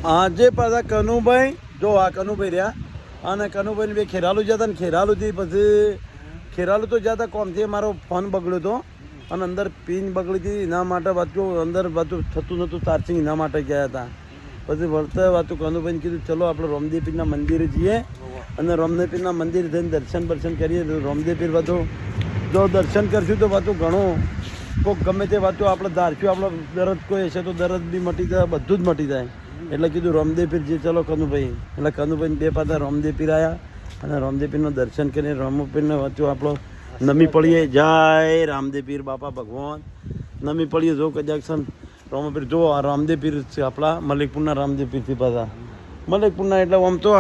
આજે પાછા કનુભાઈ જો આ કનુભાઈ રહ્યા અને કનુભાઈ બે ખેરાલુ જતા ને ખેરાલુથી પછી ખેરાલુ તો જતા કોમથી મારો ફોન બગડ્યો હતો અને અંદર પિન બગડી હતી એના માટે વાતું અંદર વાતું થતું નહોતું ચાર્જિંગ એના માટે ગયા હતા પછી વળતા વાતું કનુભાઈને કીધું ચલો આપણે રામદેવપીરના મંદિરે જઈએ અને રામદેવપીરના મંદિરે જઈને દર્શન કરીએ રામદેવપીર વાતું જો દર્શન કરશું તો વાતું ઘણું કોઈક ગમે તે વાતું આપણે ધારશું આપણે દરદ કોઈ હશે તો દરદ બી મટી જાય બધું જ મટી જાય એટલે કીધું રામદેવપીર જે ચલો કનુભાઈ એટલે કનુભાઈને બે પાછા રામદેવપીર આવ્યા અને રામદેવપીરનું દર્શન કરીને રામપીરને વાંચું આપણો નમી પડીએ જય રામદેવપીર બાપા ભગવાન નમી પડીએ જો કદાચ રામપીર જો આ રામદેવપીર છે આપણા મલિકપુરના રામદેવપીરથી પાછા મલિકપુરના એટલે આમ તો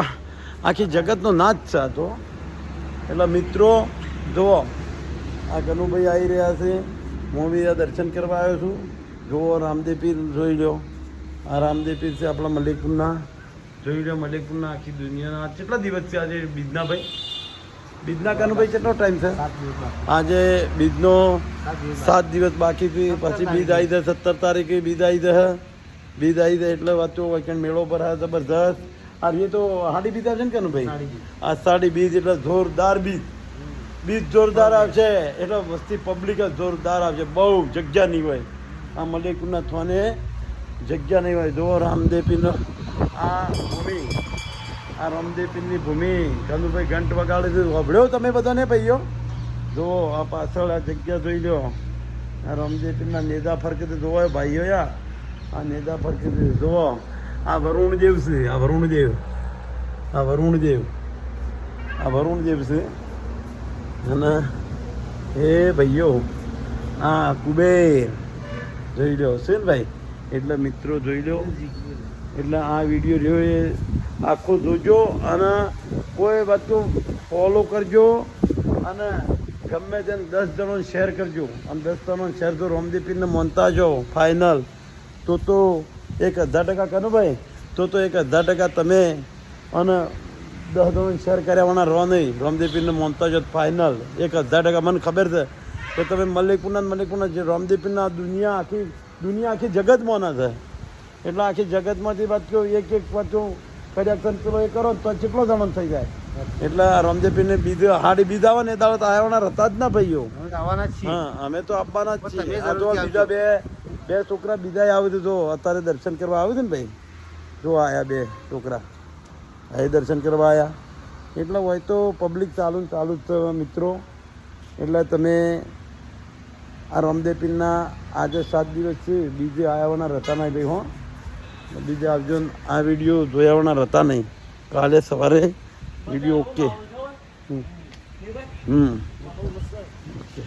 આખી જગતનો નાચ છે આ તો એટલે મિત્રો જુઓ આ કનુભાઈ આવી રહ્યા છે હું બી આ દર્શન કરવા આવ્યો છું જુઓ રામદેવપીર જોઈ લો આ રામદેવપીર છે આપણા મલિકપુરના જોઈ લો મલિકપુરના આખી દુનિયાના કેટલા દિવસ છે આજે બીજના ભાઈ બીજના કનુભાઈ કેટલો ટાઈમ છે આજે બીજનો 7 દિવસ બાકી છે પછી બીજ આવી જાય 17 તારીખે બીજ આવી જાય એટલે વાંચો વૈકન્ટ મેળો પર આવે જબરદસ્ત આ એ તો હાડી બીજ આવશે ને કનુભાઈ આ સાડી બીજ એટલે જોરદાર બીજ જોરદાર આવશે એટલે વસ્તી પબ્લિક જ જોરદાર આવશે બહુ જગ્યા નહીં હોય આ મલિકપુરના થોને જગ્યા નહીં હોય જો રામદેવપીરનો આ ભૂમિ આ રામદેવપીરની ભૂમિ કનુભાઈ ઘંટ વગાડે છે વભળ્યો તમે બધાને ભાઈઓ જો આ પાછળ આ જગ્યા જોઈ લો આ રામદેવપીરના નેદા ફરકે તો જોવો ભાઈઓ યા આ નેદા ફરકે જોવો આ વરુણદેવ છે આ વરુણદેવ છે અને એ ભાઈઓ આ કુબેર જોઈ લો છે ને ભાઈ એટલે મિત્રો જોઈ લો એટલે આ વિડીયો રહ્યો એ આખો જોજો અને કોઈ વાતો ફોલો કરજો અને ગમે તેને 10 જણોને શેર કરજો અને 10 જણોને શેર જો રામદેવપીરને માનતા જો ફાઇનલ તો 1000% કરો ભાઈ તો 1000% તમે અને 10 જણોને શેર કર્યાવાના રહો નહીં રામદેવપીરને માનતા જો ફાઇનલ 1000% મને ખબર છે કે તમે મલિકપુરના જે રામદેવપીરના દુનિયા આખી જગત મોના છે એટલે આખી જગતમાંથી વાત કહું એક વાંચું કર્યા પેલો એ કરો તો કેટલો જણો થઈ જાય એટલે રામદેવપીરને હાડી બીજ આવે ને એ દાડો તો આવવાના હતા જ ના ભાઈઓ હા અમે તો આપવાના જ છીએ આ જો બીજા બે છોકરા બીજા આવે તો જો અત્યારે દર્શન કરવા આવ્યું છે ને ભાઈ જો આયા 2 છોકરા એ દર્શન કરવા આવ્યા એટલે હોય તો પબ્લિક ચાલુ જ છે મિત્રો એટલે તમે આ રામદેવપીરના આજે 7 દિવસ છે બીજે આવ્યાવાના રહેતા નહીં ભાઈ હો બીજે આવજો આ વિડીયો જોયાવાના રહેતા નહીં કાલે સવારે વિડીયો ઓકે ઓકે